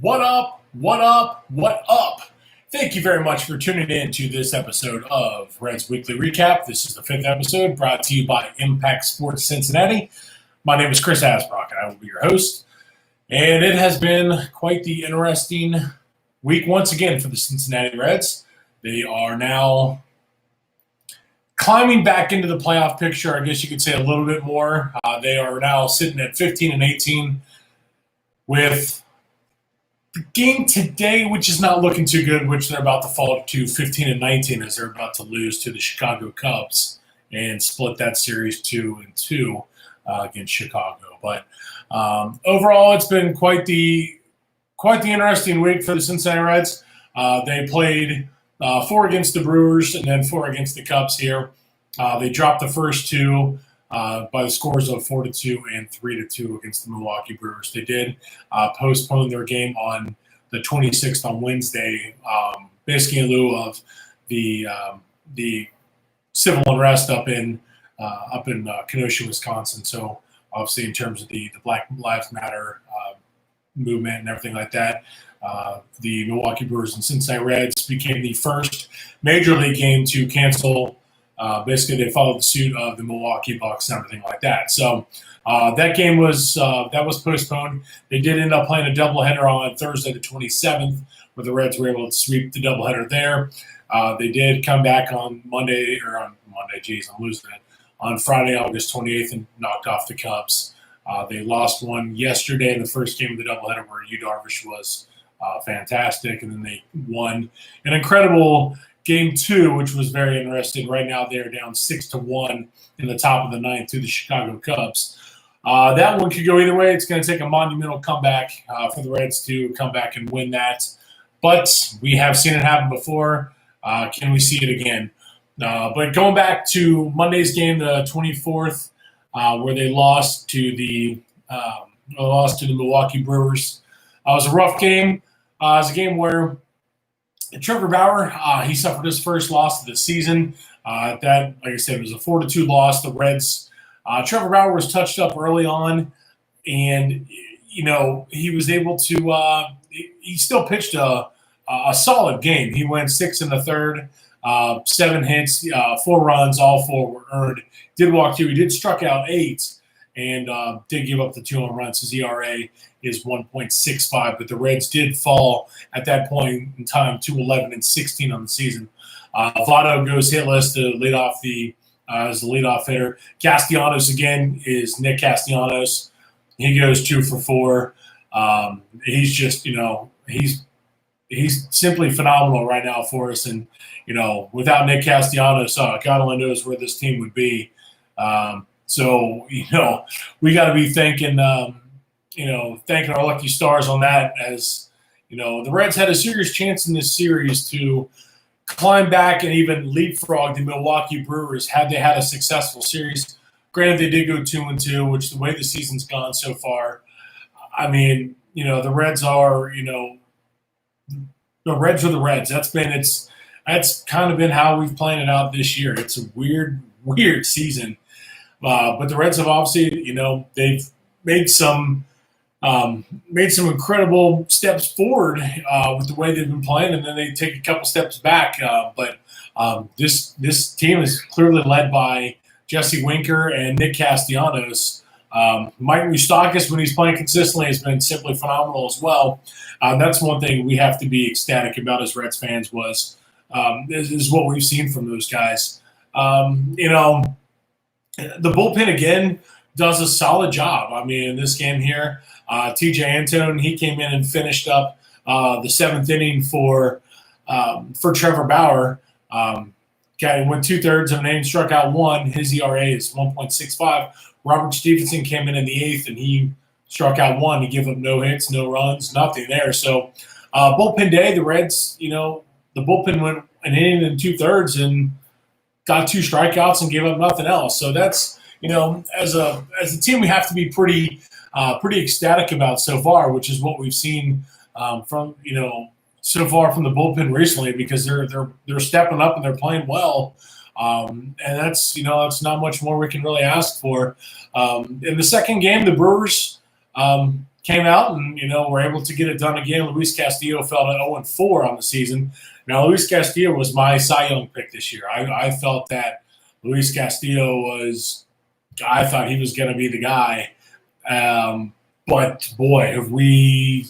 What up? What up? What up? Thank you very much for tuning in to this episode of Reds Weekly Recap. This is the fifth episode brought to you by Impact Sports Cincinnati. My name is Chris Asbrock, and I will be your host. And it has been quite the interesting week once again for the Cincinnati Reds. They are now climbing back into the playoff picture, I guess you could say a little bit more. They are now sitting at 15 and 18 with the game today, which is not looking too good, which they're about to fall to 15 and 19 as they're about to lose to the Chicago Cubs and split that series 2-2 against Chicago. But overall, it's been quite the interesting week for the Cincinnati Reds. They played 4 against the Brewers and then 4 against the Cubs here. They dropped the first two by the scores of 4-2 and 3-2 against the Milwaukee Brewers. They did postpone their game on the 26th on Wednesday, basically in lieu of the civil unrest up in Kenosha, Wisconsin. So obviously, in terms of the Black Lives Matter movement and everything like that, the Milwaukee Brewers and Cincinnati Reds became the first major league game to cancel. Basically, they followed the suit of the Milwaukee Bucks and everything like that. So that game was postponed. They did end up playing a doubleheader on Thursday, the 27th, where the Reds were able to sweep the doubleheader there. They did come back on Monday. Geez, I'm losing it. On Friday, August 28th, and knocked off the Cubs. They lost one yesterday in the first game of the doubleheader, where Yu Darvish was fantastic, and then they won an incredible Game 2, which was very interesting. Right now, they're down 6-1 in the top of the ninth to the Chicago Cubs. That one could go either way. It's going to take a monumental comeback for the Reds to come back and win that. But we have seen it happen before. Can we see it again? But going back to Monday's game, the 24th, where they lost to the Milwaukee Brewers, it was a rough game. It was a game where Trevor Bauer, he suffered his first loss of the season. That, like I said, was a 4-2 loss. The Reds, Trevor Bauer was touched up early on, and he was able to. He still pitched a solid game. He went 6 in the third, 7 hits, 4 runs, all 4 were earned. Did walk 2. He did struck out 8, and did give up the 2 home runs. His ERA is 1.65, but the Reds did fall at that point in time to 11-16 on the season. Votto goes hitless to lead off as the leadoff hitter. Castellanos again is Nick Castellanos. He goes 2 for 4. He's just he's simply phenomenal right now for us, and without Nick Castellanos, God only knows where this team would be. So we got to be thanking our lucky stars on that, as the Reds had a serious chance in this series to climb back and even leapfrog the Milwaukee Brewers had they had a successful series. Granted, they did go 2-2, which the way the season's gone so far, I mean, the Reds are, the Reds are the Reds. That's kind of been how we've planned it out this year. It's a weird season. But the Reds have obviously, they've made some incredible steps forward with the way they've been playing, and then they take a couple steps back. But this team is clearly led by Jesse Winker and Nick Castellanos. Mike Moustakas, when he's playing consistently, has been simply phenomenal as well. That's one thing we have to be ecstatic about as Reds fans is what we've seen from those guys. The bullpen, again, does a solid job. I mean, in this game here, TJ Antone, he came in and finished up the 7th inning for Trevor Bauer. Guy went 2/3 of an inning, struck out 1. His ERA is 1.65. Robert Stevenson came in the 8th, and he struck out 1. He gave up no hits, no runs, nothing there. So bullpen day, the Reds, the bullpen went an inning and 2/3 and got 2 strikeouts and gave up nothing else. So that's, as a team, we have to be pretty ecstatic about so far, which is what we've seen from so far from the bullpen recently, because they're stepping up and they're playing well. And that's not much more we can really ask for. In the second game, the Brewers came out and, were able to get it done again. Luis Castillo fell to 0-4 on the season. Now, Luis Castillo was my Cy Young pick this year. I felt that Luis Castillo I thought he was going to be the guy. But boy, we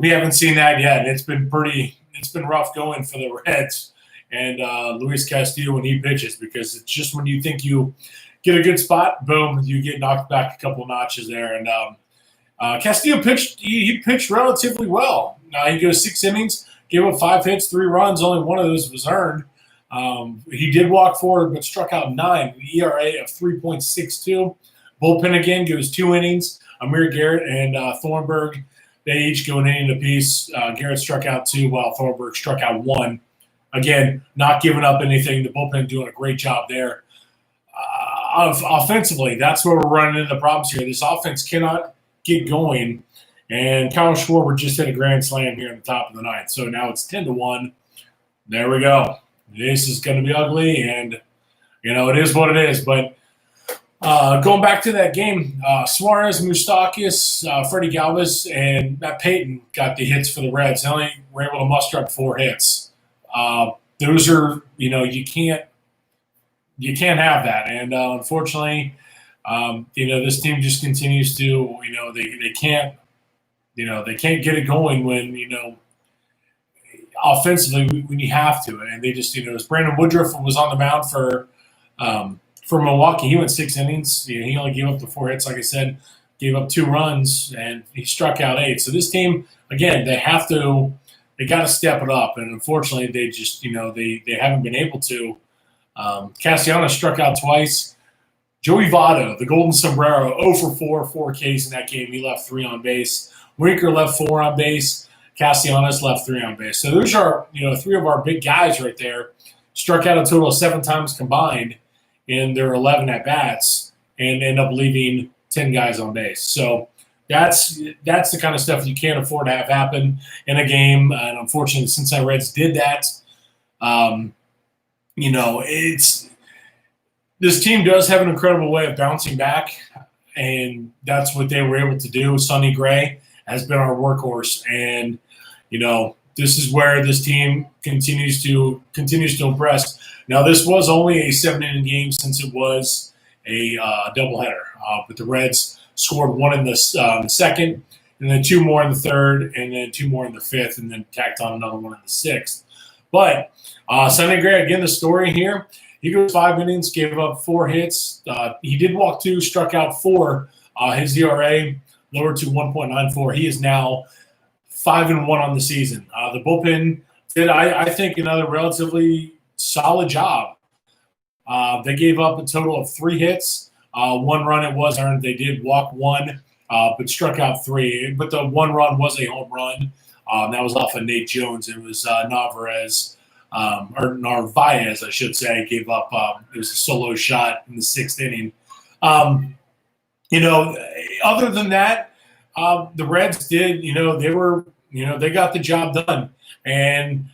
haven't seen that yet. It's been rough going for the Reds and Luis Castillo when he pitches, because it's just when you think you get a good spot, boom, you get knocked back a couple notches there. And Castillo pitched. He pitched relatively well. He goes 6 innings, gave up 5 hits, 3 runs. Only one of those was earned. He did walk forward, but struck out 9. ERA of 3.62. Bullpen again goes 2 innings. Amir Garrett and Thornburg, they each go an inning apiece. Garrett struck out 2, while Thornburg struck out 1. Again, not giving up anything. The bullpen doing a great job there. Offensively, that's where we're running into the problems here. This offense cannot get going, and Kyle Schwarber just hit a grand slam here at the top of the ninth. So now it's 10-1. There we go. This is going to be ugly, and it is what it is. But going back to that game, Suarez, Moustakas, Freddie Galvis, and Matt Payton got the hits for the Reds. They only were able to muster up 4 hits. Those are, you can't have that. And unfortunately, this team just continues to, they can't get it going when, offensively when you have to. And they just, as Brandon Woodruff was on the mound for Milwaukee, he went 6 innings. He only gave up the 4 hits, like I said, gave up 2 runs, and he struck out 8. So this team, again, they got to step it up. And unfortunately, they just, they haven't been able to. Castellanos struck out twice. Joey Votto, the Golden Sombrero, 0-for-4, 4 Ks in that game. He left 3 on base. Winker left 4 on base. Castellanos left 3 on base. So those are, 3 of our big guys right there. Struck out a total of 7 times combined in their 11 at-bats and end up leaving 10 guys on base. So that's the kind of stuff you can't afford to have happen in a game. And unfortunately, the Cincinnati Reds did that. This team does have an incredible way of bouncing back, and that's what they were able to do. Sonny Gray has been our workhorse, and this is where this team continues to impress. Now, this was only a 7-inning game since it was a doubleheader, but the Reds scored 1 in the second, and then 2 more in the third, and then 2 more in the fifth, and then tacked on another 1 in the sixth. But Sonny Gray, again, the story here, he goes 5 innings, gave up 4 hits. He did walk 2, struck out 4. His ERA lowered to 1.94. He is now 5-1 on the season. The bullpen did, I think, another relatively solid job. They gave up a total of 3 hits. 1 run it was earned. They did walk 1, but struck out 3. But the 1 run was a home run. That was off of Nate Jones. It was Narvaez. Or Narvaez, I should say, gave up. It was a solo shot in the 6th inning. Other than that, the Reds did. They got the job done. And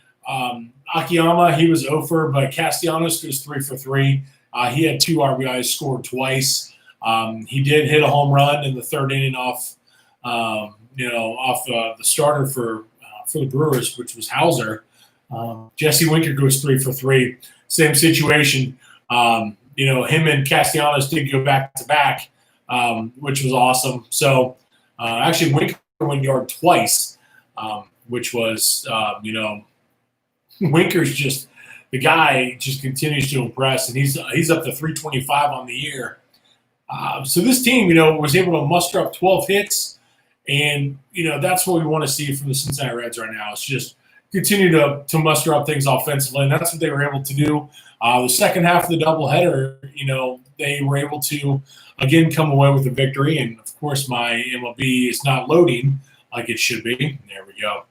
Akiyama, he was 0-for, but Castellanos was 3-for-3. He had 2 RBIs, scored twice. He did hit a home run in the 3rd inning off the starter for the Brewers, which was Hauser. Jesse Winker goes 3-for-3. Same situation. Him and Castellanos did go back to back, which was awesome. So actually, Winker went yard twice, which was Winker's just the guy just continues to impress, and he's up to 325 on the year. So this team, was able to muster up 12 hits, and that's what we want to see from the Cincinnati Reds right now. It's just continue to muster up things offensively, and that's what they were able to do. The second half of the doubleheader, they were able to, again, come away with a victory. And, of course, my MLB is not loading like it should be. There we go.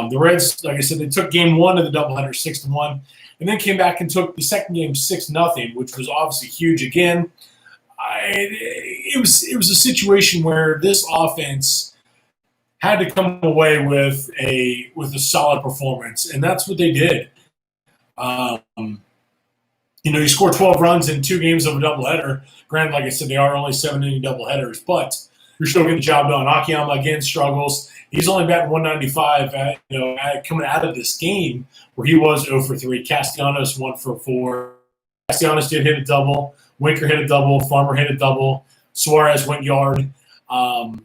The Reds, like I said, they took game 1 of the doubleheader 6-1, and then came back and took the second game 6-0, which was obviously huge again. It was a situation where this offense had to come away with a solid performance, and that's what they did. You score 12 runs in 2 games of a doubleheader. Granted, like I said, they are only 7-inning doubleheaders, but You're still getting the job done. Akiyama again struggles. He's only batting 195. Coming out of this game where he was 0 for 3. Castellanos 1 for 4. Castellanos did hit a double. Winker hit a double. Farmer hit a double. Suarez went yard. Those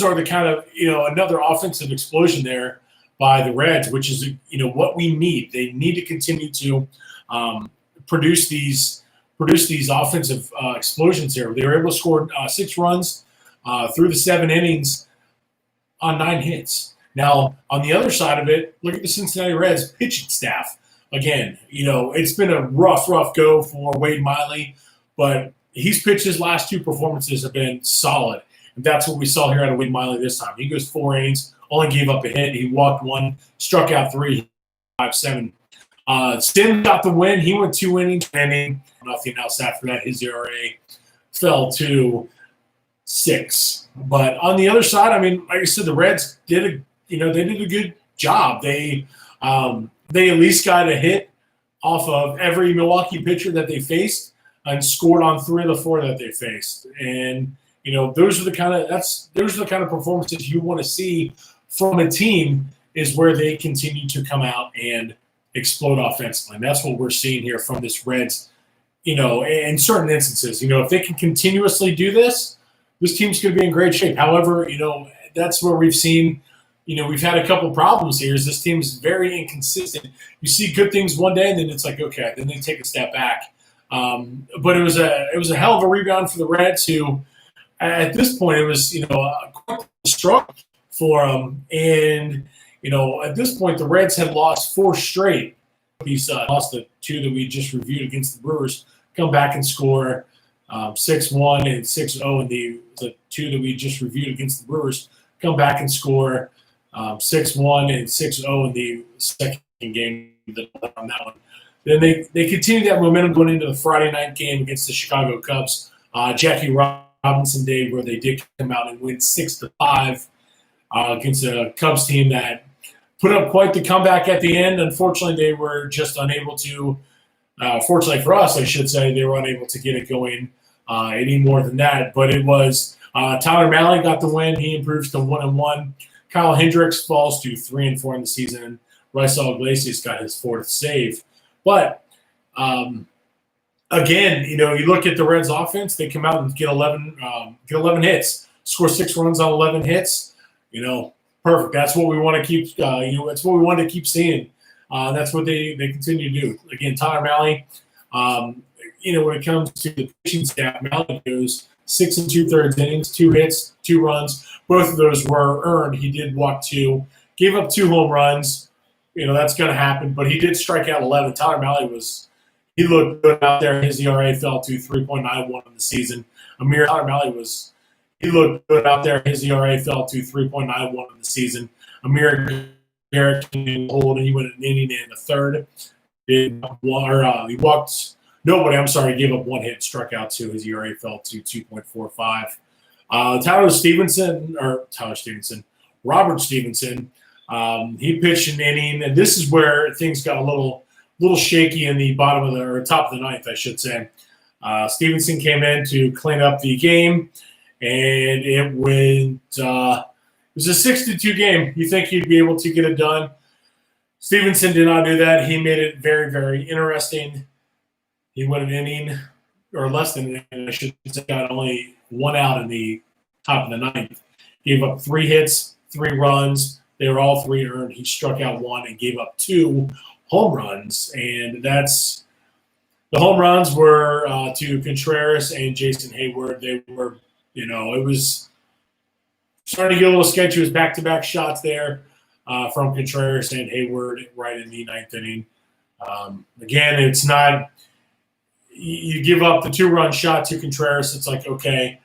are the kind of another offensive explosion there by the Reds, which is what we need. They need to continue to produce these offensive explosions here. They were able to score 6 runs through the 7 innings on 9 hits. Now, on the other side of it, look at the Cincinnati Reds pitching staff. Again, it's been a rough go for Wade Miley, but he's pitched his last 2 performances have been solid. And that's what we saw here out of Wade Miley this time. He goes 4 innings, only gave up a hit. He walked 1, struck out 3, 5-7. Sim got the win. He went 2 innings, nothing else after that. His ERA fell to 6. But on the other side, I mean, like I said, the Reds did a good job. They at least got a hit off of every Milwaukee pitcher that they faced and scored on 3 of the 4 that they faced. And those are the kind of performances you want to see from a team, is where they continue to come out and explode offensively. And that's what we're seeing here from this Reds, in certain instances. If they can continuously do this, this team's going to be in great shape. However, that's where we've seen, we've had a couple problems here. Is this team's very inconsistent. You see good things one day, and then it's like, okay, then they take a step back. But it was a hell of a rebound for the Reds, who at this point it was quite a struggle for them. And at this point the Reds had lost 4 straight. These lost the 2 that we just reviewed against the Brewers. Come back and score 6-1 and 6-0 in the 2 that we just reviewed against the Brewers. Come back and score 6-1 and 6-0 in the second game on that one. Then they continued that momentum going into the Friday night game against the Chicago Cubs. Jackie Robinson Day, where they did come out and win 6-5 against a Cubs team that put up quite the comeback at the end. Unfortunately, they were just unable to. Fortunately for us, I should say, they were unable to get it going any more than that. But it was Tyler Mahle got the win. He improves to 1-1. Kyle Hendricks falls to 3-4 in the season, and Raisel Iglesias got his 4th save. But again, you look at the Reds' offense. They come out and get 11 hits, score 6 runs on 11 hits. Perfect. That's what we want to keep. That's what we want to keep seeing. That's what they continue to do. Again, Tyler Mahle. When it comes to the pitching staff, Mahle goes 6 2/3 innings, 2 hits, 2 runs. Both of those were earned. He did walk 2, gave up 2 home runs. That's going to happen. But he did strike out 11. Tyler Mahle he looked good out there. His ERA fell to 3.91 in the season. Tyler Mahle he looked good out there. His ERA fell to 3.91 in the season. Amir Garrett can hold. He went an inning and a third. He walked nobody. I'm sorry. He gave up 1 hit, struck out 2. His ERA fell to 2.45. Robert Stevenson. He pitched an inning, and this is where things got a little shaky in the top of the 9th, I should say. Stevenson came in to clean up the game, and it went. It was a 6-2 game. You think he'd be able to get it done? Stevenson did not do that. He made it very, very interesting. He went an inning, or less than an inning, I should say, got only 1 out in the top of the 9th. Gave up 3 hits, 3 runs. They were all 3 earned. He struck out 1 and gave up 2 home runs. And the home runs were to Contreras and Jason Hayward. They were, it was starting to get a little sketchy. It was back-to-back shots there from Contreras and Hayward right in the 9th inning. Again, it's not – you give up the 2-run shot to Contreras. It's like, okay,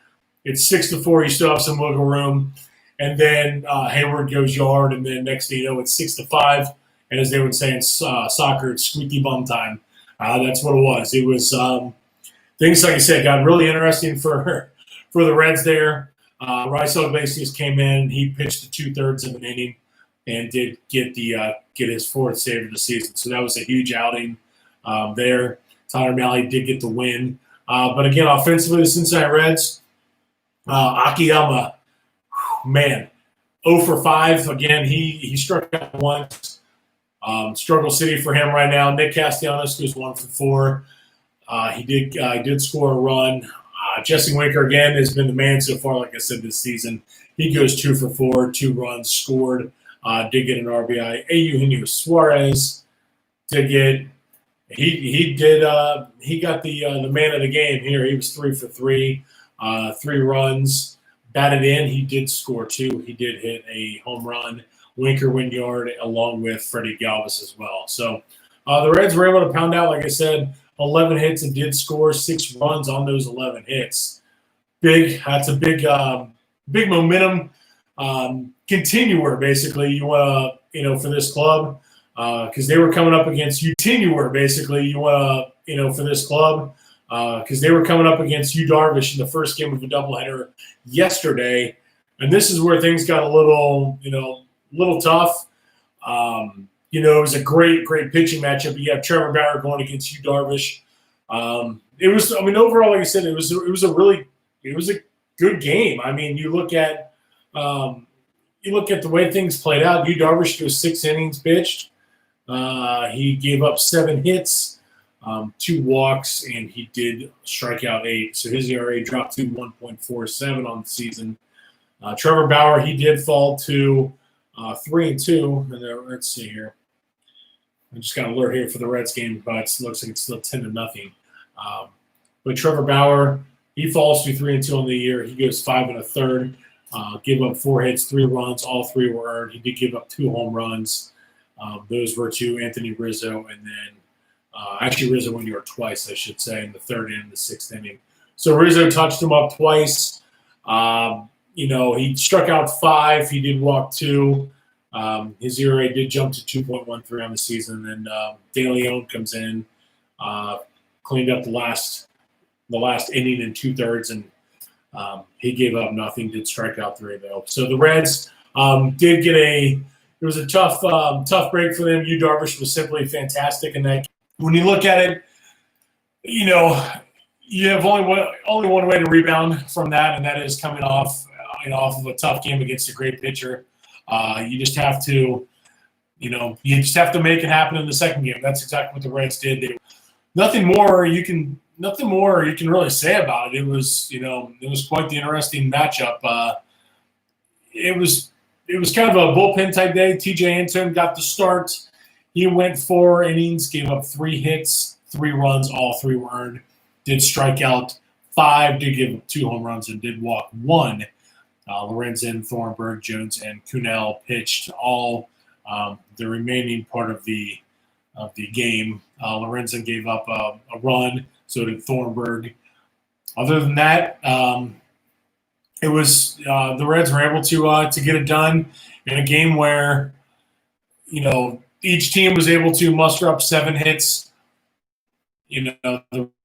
it's 6-4. You still have some wiggle room. And then Hayward goes yard, and then next thing you know, it's 6-5. And as they would say in soccer, it's squeaky bum time. That's what it was. It was things, like I said, got really interesting for the Reds there. Raisel Iglesias came in. He pitched the 2/3 of an inning and did get his 4th save of the season. So that was a huge outing there. Tyler Mahle did get the win. But again, offensively, the Cincinnati Reds, Akiyama, man, 0 for 5. Again, he struck out once. Struggle city for him right now. Nick Castellanos goes 1 for 4. He did score a run. Jesse Winker, again, has been the man so far, like I said, this season. He goes 2 for 4, 2 runs, scored, did get an RBI. Eugenio Suarez did get he got the man of the game here. He was 3 for 3, 3 runs, batted in. He did score 2. He did hit a home run. Winker Winyard along with Freddie Galvis as well. So the Reds were able to pound out, like I said, 11 hits and did score 6 runs on those 11 hits. That's a big momentum continuer, basically. You want to, for this club, because they were coming up against you. Continuer, basically. You want to, for this club, because they were coming up against Yu Darvish in the first game of a doubleheader yesterday, and this is where things got a little tough. It was a great pitching matchup. You have Trevor Bauer going against Yu Darvish. Overall, like I said, it was a good game. I mean, you look at the way things played out. Yu Darvish goes 6 innings pitched. He gave up 7 hits, 2 walks, and he did strike out 8. So his ERA dropped to 1.47 on the season. Trevor Bauer, he did fall to 3-2. And let's see here. I just got an alert here for the Reds game, but it looks like it's still 10-0. But Trevor Bauer, he falls to 3-2 on the year. He goes 5 1/3. Give up 4 hits, 3 runs. All 3 were earned. He did give up 2 home runs. Those were to Anthony Rizzo, and then Rizzo went yard twice, I should say, in the 3rd and the 6th inning. So Rizzo touched him up twice. He struck out 5. He did walk 2. His ERA did jump to 2.13 on the season. Then De Leon comes in, cleaned up the last inning in 2/3, and he gave up nothing. Did strike out 3 though. So the Reds did get it was a tough break for them. Yu Darvish was simply fantastic in that. When you look at it, you have only one way to rebound from that, and that is coming off of a tough game against a great pitcher. You just have to make it happen in the second game. That's exactly what the Reds did. Nothing more you can really say about it. It was quite the interesting matchup. It was kind of a bullpen type day. TJ Antone got the start. He went 4 innings, gave up 3 hits, 3 runs, all 3 were earned. Did strike out 5, did give up 2 home runs, and did walk 1. Lorenzen, Thornburg, Jones, and Kunal pitched all the remaining part of the game. Lorenzen gave up a run, so did Thornburg. Other than that, it was the Reds were able to get it done in a game where each team was able to muster up 7 hits. The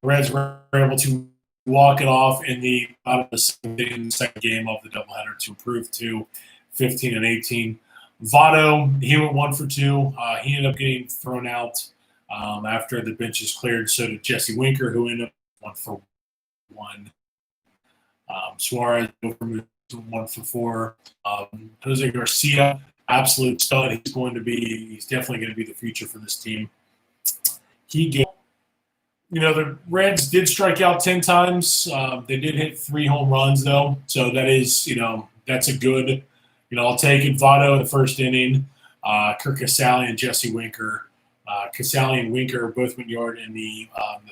Reds were able to walk it off in the second game of the doubleheader to improve to 15 and 18. Votto, he went 1 for 2. He ended up getting thrown out after the benches cleared. So did Jesse Winker, who ended up 1 for 1. Suarez 1 for 4. Jose Garcia, absolute stud. He's definitely going to be the future for this team. The Reds did strike out 10 times. They did hit 3 home runs, though. So that is, that's a good, I'll take it. Votto in the first inning, Kirk Casali and Jesse Winker. Casali and Winker both went yard in the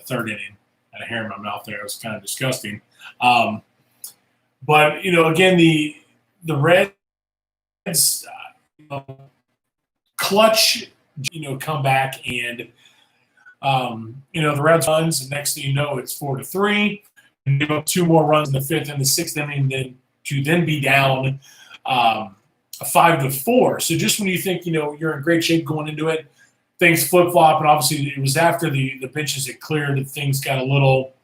3rd inning. I had a hair in my mouth there. It was kind of disgusting. But, again, the Reds clutch, come back and the Reds runs, and next thing you know, it's 4-3. And give up 2 more runs in the 5th and the 6th inning, then be down 5-4. So just when you think you're in great shape going into it, things flip flop, and obviously it was after the benches had cleared that things got a little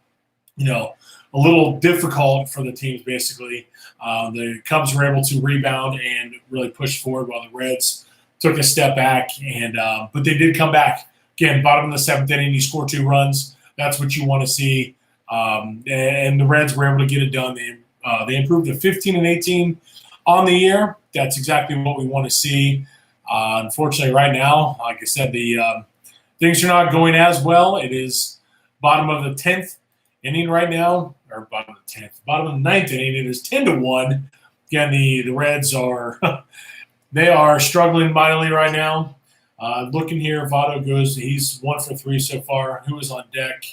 difficult for the teams. Basically, the Cubs were able to rebound and really push forward, while the Reds took a step back, and but they did come back. Again, bottom of the 7th inning, you score 2 runs. That's what you want to see. And the Reds were able to get it done. They They improved to 15-18 on the year. That's exactly what we want to see. Unfortunately, right now, like I said, the things are not going as well. It is bottom of the 10th inning right now, or bottom of the 10th, bottom of the 9th inning. It is 10-1. Again, the Reds are they are struggling mightily right now. Looking here, Votto goes. He's 1 for 3 so far. Who is on deck?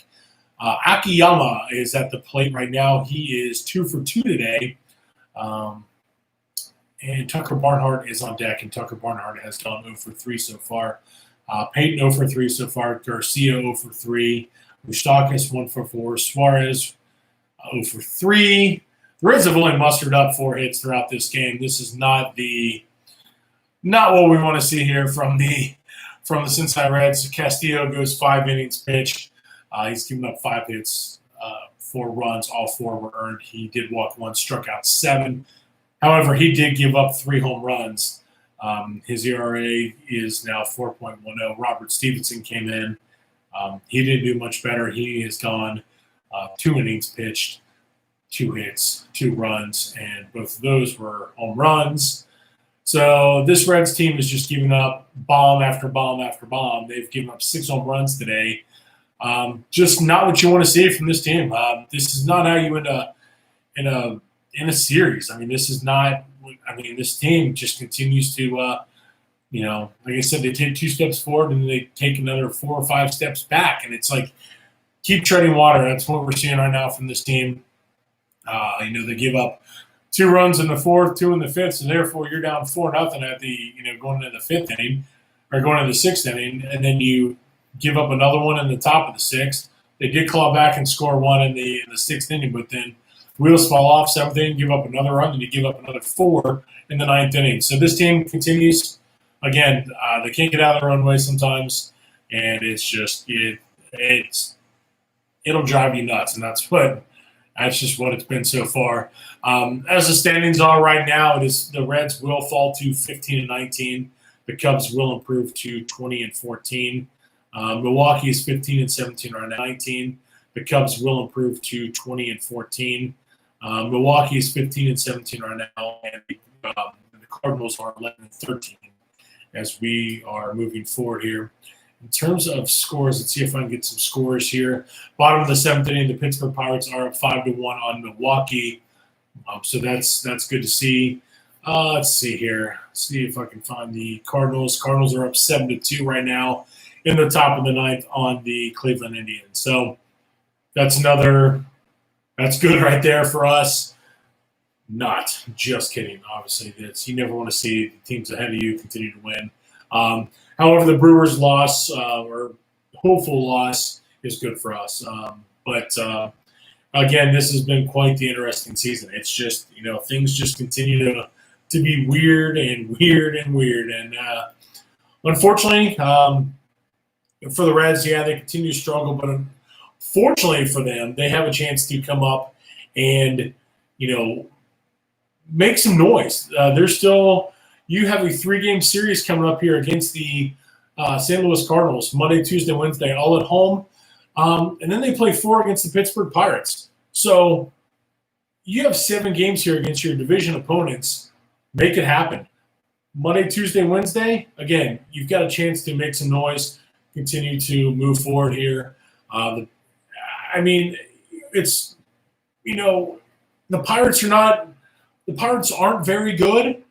Akiyama is at the plate right now. He is 2 for 2 today. And Tucker Barnhart is on deck, and Tucker Barnhart has gone 0 for 3 so far. Peyton 0 for 3 so far. Garcia 0 for 3. Moustakas 1 for 4. Suarez 0 for 3. The Reds have only mustered up 4 hits throughout this game. This is not what we want to see here from the Cincinnati Reds. Castillo goes 5 innings pitched. He's given up 5 hits, 4 runs. All 4 were earned. He did walk 1, struck out 7. However, he did give up 3 home runs. His ERA is now 4.10. Robert Stevenson came in. He didn't do much better. He has gone 2 innings pitched, 2 hits, 2 runs, and both of those were home runs. So this Reds team is just giving up bomb after bomb after bomb. They've given up 6 home runs today. Just not what you want to see from this team. This is not how you end up in a series. I mean, this is not. I mean, this team just continues to, like I said, they take 2 steps forward and they take another 4 or 5 steps back, and it's like keep treading water. That's what we're seeing right now from this team. They give up 2 runs in the 4th, 2 in the 5th, so therefore you're down 4-0 at the going into the 5th inning or going into the 6th inning, and then you give up another one in the top of the 6th. They did claw back and score 1 in the 6th inning, but then wheels fall off, 7th inning, give up another run, and you give up another 4 in the 9th inning. So this team continues. Again, they can't get out of their own way sometimes, and it's just it'll drive you nuts, and that's just what it's been so far. As the standings are right now, it is the Reds will fall to 15-19. The Cubs will improve to 20-14. Milwaukee is 15-17 right now, 19. The Cubs will improve to 20-14. Milwaukee is 15-17 right now, and the Cardinals are 11-13 as we are moving forward here. In terms of scores, let's see if I can get some scores here. Bottom of the 7th inning, the Pittsburgh Pirates are up 5-1 on Milwaukee, so that's good to see. Let's see here. See if I can find the Cardinals. Cardinals are up 7-2 right now in the top of the 9th on the Cleveland Indians. So that's good right there for us. Not just kidding. Obviously, you never want to see the teams ahead of you continue to win. However, the Brewers' loss or hopeful loss is good for us. But again, this has been quite the interesting season. It's just things just continue to be weird and weird and weird. And unfortunately, for the Reds, they continue to struggle. But fortunately for them, they have a chance to come up and make some noise. You have a 3-game series coming up here against the St. Louis Cardinals, Monday, Tuesday, Wednesday, all at home. And then they play 4 against the Pittsburgh Pirates. So you have 7 games here against your division opponents. Make it happen. Monday, Tuesday, Wednesday, again, you've got a chance to make some noise, continue to move forward here. It's the Pirates aren't very good.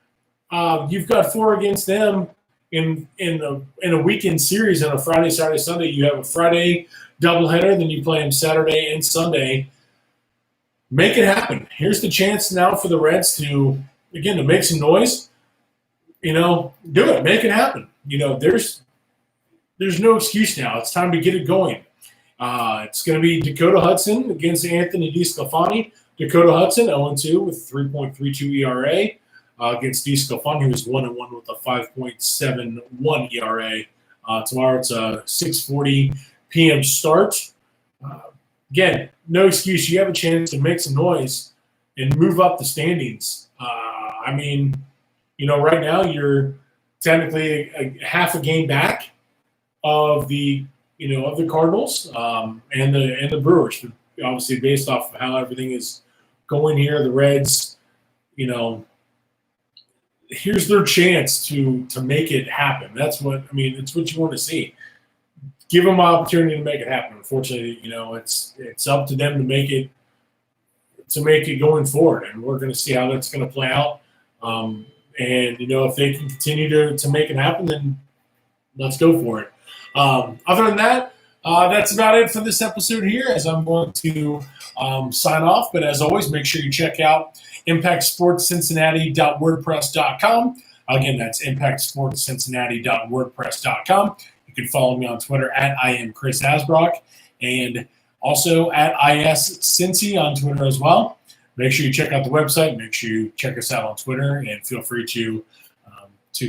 You've got 4 against them in a weekend series on a Friday, Saturday, Sunday. You have a Friday doubleheader, then you play them Saturday and Sunday. Make it happen. Here's the chance now for the Reds to make some noise. Do it. Make it happen. There's no excuse now. It's time to get it going. It's going to be Dakota Hudson against Anthony DeSclafani. Dakota Hudson 0-2 with 3.32 ERA against DeSclafani, who's 1-1 with a 5.71 ERA. Tomorrow it's a 6:40 p.m. start. Again, no excuse. You have a chance to make some noise and move up the standings. Right now you're technically a half a game back of the Cardinals and the Brewers, obviously based off of how everything is go in here, the Reds, here's their chance to make it happen. That's what it's what you want to see. Give them an opportunity to make it happen. Unfortunately, it's up to them to make it going forward, and we're going to see how that's going to play out. And if they can continue to make it happen, then let's go for it. Other than that, that's about it for this episode here, as I'm going to sign off. But as always, make sure you check out impactsportscincinnati.wordpress.com. Again, that's impactsportscincinnati.wordpress.com. You can follow me on Twitter at I am Chris Asbrock, and also at ISCincy on Twitter as well. Make sure you check out the website. Make sure you check us out on Twitter, and feel free to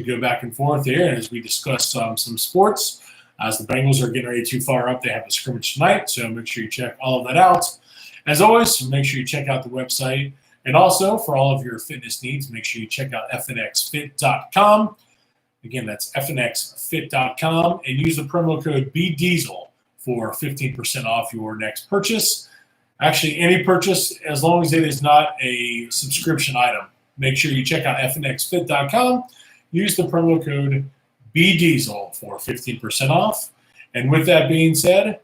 go back and forth there as we discuss some sports. As the Bengals are getting ready to fire up, they have a scrimmage tonight, so make sure you check all of that out. As always, make sure you check out the website. And also, for all of your fitness needs, make sure you check out fnxfit.com. Again, that's fnxfit.com, and use the promo code BDIESEL for 15% off your next purchase. Actually, any purchase, as long as it is not a subscription item. Make sure you check out fnxfit.com. Use the promo code BDIESEL for 15% off. And with that being said,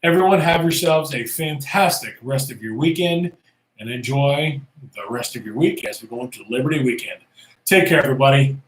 everyone have yourselves a fantastic rest of your weekend, and enjoy the rest of your week as we go into Liberty Weekend. Take care, everybody.